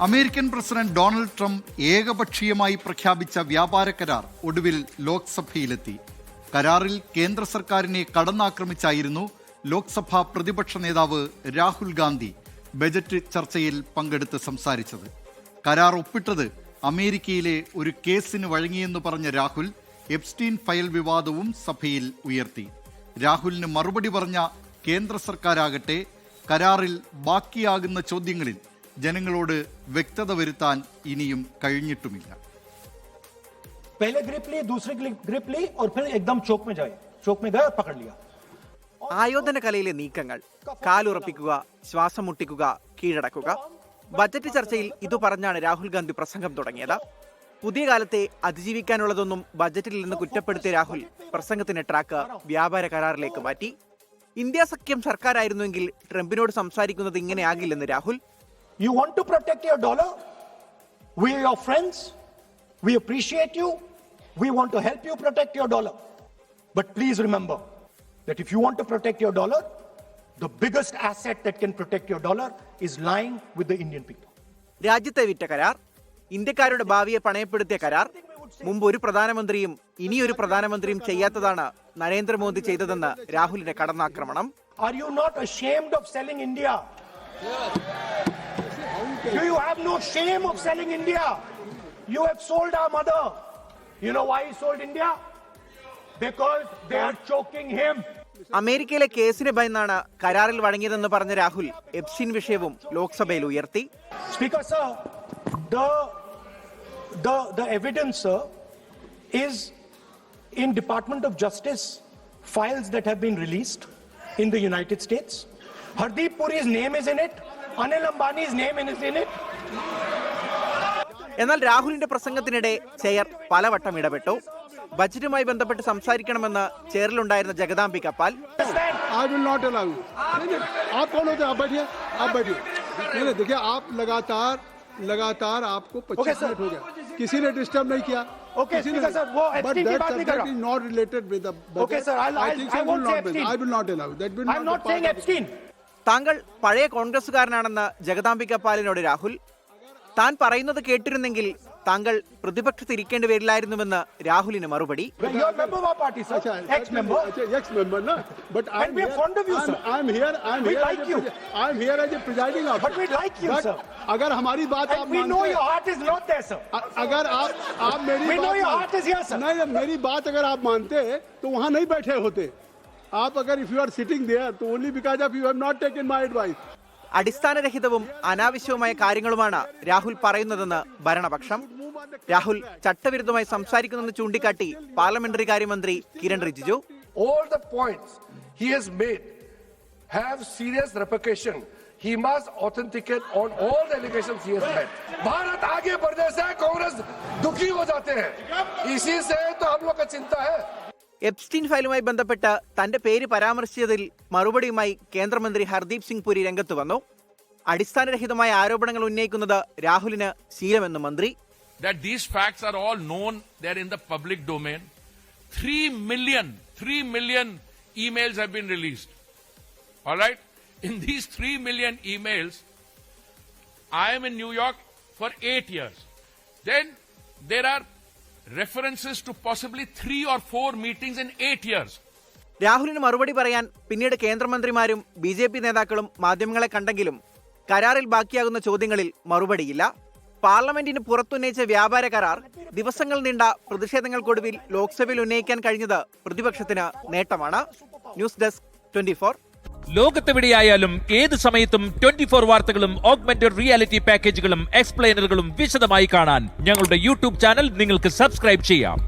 American president Donald Trump ഏകപക്ഷീയമായി പ്രഖ്യാപിച്ച വ്യാപാര കരാർ ഒടുവിൽ ലോക്സഭയിലെത്തി. കരാറിൽ കേന്ദ്ര സർക്കാരിനെ കടന്നാക്രമിച്ചായിരുന്നു ലോക്സഭാ പ്രതിപക്ഷ നേതാവ് രാഹുൽ ഗാന്ധി ബജറ്റ് ചർച്ചയിൽ പങ്കെടുത്ത് സംസാരിച്ചത്. കരാർ ഒപ്പിട്ടത് അമേരിക്കയിലെ ഒരു കേസിന് വഴങ്ങിയെന്ന് പറഞ്ഞ രാഹുൽ എപ്സ്റ്റീൻ ഫയൽ വിവാദവും സഭയിൽ ഉയർത്തി. രാഹുലിന് മറുപടി പറഞ്ഞ കേന്ദ്ര സർക്കാരാകട്ടെ കരാറിൽ ബാക്കിയാകുന്ന ചോദ്യങ്ങളിൽ ജനങ്ങളോട് വ്യക്തത വരുത്താൻ ഇനിയും കഴിഞ്ഞിട്ടുമില്ല. पहले ग्रिप ली, दूसरी ग्रिप ली और फिर एकदम चौक में जाए, चौक में गया और पकड़ लिया. ആയോധന കലയിലെ നീക്കങ്ങൾ, കാലുറപ്പിക്കുക, ശ്വാസം മുട്ടിക്കുക, കീഴടക്കുക. ബജറ്റ് ചർച്ചയിൽ ഇതു പറഞ്ഞാണ് രാഹുൽ ഗാന്ധി പ്രസംഗം തുടങ്ങിയത്. പുതിയ കാലത്തെ അതിജീവിക്കാനുള്ളതൊന്നും ബജറ്റിൽ നിന്ന് കുറ്റപ്പെടുത്തിയ രാഹുൽ പ്രസംഗത്തിന്റെ ട്രാക്ക് വ്യാപാര കരാറിലേക്ക് മാറ്റി. ഇന്ത്യ സഖ്യം സർക്കാരായിരുന്നുവെങ്കിൽ ട്രംപിനോട് സംസാരിക്കുന്നത് ഇങ്ങനെയാകില്ലെന്ന് Rahul. You want to protect your dollar? We are your friends. We appreciate you. We want to help you protect your dollar. But please remember that if you want to protect your dollar, the biggest asset that can protect your dollar is lying with the Indian people. രാജ്യത്തെ വിറ്റ കരാർ, ഇന്ത്യക്കാരുടെ ഭാവിയെ പണയപ്പെടുത്തിയ കരാർ, മുമ്പ് ഒരു പ്രധാനമന്ത്രിയും ഇനിയൊരു പ്രധാനമന്ത്രിയും ചെയ്യാത്തതാണ് നരേന്ദ്രമോദി ചെയ്തതെന്ന് രാഹുലിന്റെ കടന്നാക്രമണം. Are you not ashamed of selling India? Do you have no shame of selling India? You have sold our mother. You know why he sold India? Because they are choking him. അമേരിക്കയിലെ കേസിന് ഭയന്നാണ് കരാറിൽ വഴങ്ങിയതെന്ന് പറഞ്ഞ Rahul Epstein വിഷയവും ലോക്സഭയിൽ ഉയർത്തി. Speaker sir, the evidence sir is in Department of Justice files that have been released in the United States. Hardeep Puri's name is in it. Anil Ambani's name is in it. എന്നാൽ രാഹുലിന്റെ പ്രസംഗത്തിനിടെ chair പലവട്ടം ഇടപെട്ടു. ബജറ്റുമായി ബന്ധപ്പെട്ട് സംസാരിക്കണമെന്ന് ചെയറിലുണ്ടായിരുന്ന ജഗദാംബിക പാൽ I will not allow you. आप कौन होते हैं? आप बैठिए, आप बैठिए. नहीं देखिए, आप लगातार आपको 25 मिनट हो गया, किसी ने डिस्टर्ब नहीं किया. Okay, Speaker sir, वो Epstein की बात नहीं कर रहा. Is not related with the budget. Okay sir, I won't say Epstein. I will not allow. That will not. I'm not saying Epstein. താങ്കൾ പഴയ കോൺഗ്രസുകാരനാണെന്ന് ജഗദാംബിക പാലിനോട് രാഹുൽ. താൻ പറയുന്നത് കേട്ടിരുന്നെങ്കിൽ താങ്കൾ പ്രതിപക്ഷത്തിരിക്കേണ്ടി വരില്ലായിരുന്നുവെന്ന് രാഹുലിന് മറുപടി. अगर हमारी बात आप मेरी बात अगर आप मानते तो वहाँ नहीं बैठे होते आप. अगर if you are sitting there तो only because of you have not taken my advice. അടിസ്ഥാനരഹിതവും അനാവശ്യവുമായ കാര്യങ്ങളുമാണ് രാഹുൽ പറയുന്നതെന്ന് ഭരണപക്ഷം. രാഹുൽ ചട്ടവിരുദ്ധമായി സംസാരിക്കുന്നെന്ന് ചൂണ്ടിക്കാട്ടി പാർലമെന്ററി കാര്യമന്ത്രി Kiran Rijiju. All the points he has made have serious repercussion. He must authenticate on all the allegations he has made. Bharat आगे बढ़ने से कांग्रेस दुखी हो जाते हैं. इसी से तो हम लोग का चिंता है. എപ്സ്റ്റീൻ ഫയലുമായി ബന്ധപ്പെട്ട് തന്റെ പേര് പരാമർശിച്ചതിൽ മറുപടിയുമായി കേന്ദ്രമന്ത്രി ഹർദീപ് സിംഗ് പുരി രംഗത്ത് വന്നു. അടിസ്ഥാനരഹിതമായ ആരോപണങ്ങൾ ഉന്നയിക്കുന്നത് രാഹുലിന് ശീലമെന്ന് മന്ത്രി. That these facts are all known, they are in the public domain. 3 million emails have been released. All right? In these 3 million emails, I am in New York for 8 years. Then there are references to possibly 3 or 4 meetings in 8 years. രാഹുലിന് മറുപടി പറയാൻ പിന്നീട് കേന്ദ്രമന്ത്രിമാരും BJP നേതാക്കളും മാധ്യമങ്ങളെ കണ്ടെങ്കിലും കരാറിൽ ബാക്കിയാകുന്ന ചോദ്യങ്ങളിൽ മറുപടിയില്ല. പാർലമെന്റിന് പുറത്തുന്നയിച്ച വ്യാപാര കരാർ ദിവസങ്ങൾ നീണ്ട പ്രതിഷേധങ്ങൾക്കൊടുവിൽ ലോക്സഭയിൽ ഉന്നയിക്കാൻ കഴിഞ്ഞത് പ്രതിപക്ഷത്തിന് നേട്ടമാണ്. News desk 24. ലോകത്തെവിടെയായാലും ഏത് സമയത്തും 24 വാർത്തകളും ഓഗ്മെന്റഡ് റിയാലിറ്റി പാക്കേജുകളും എക്സ്പ്ലെയിനറുകളും വിശദമായി കാണാൻ ഞങ്ങളുടെ യൂട്യൂബ് ചാനൽ നിങ്ങൾക്ക് സബ്സ്ക്രൈബ് ചെയ്യാം.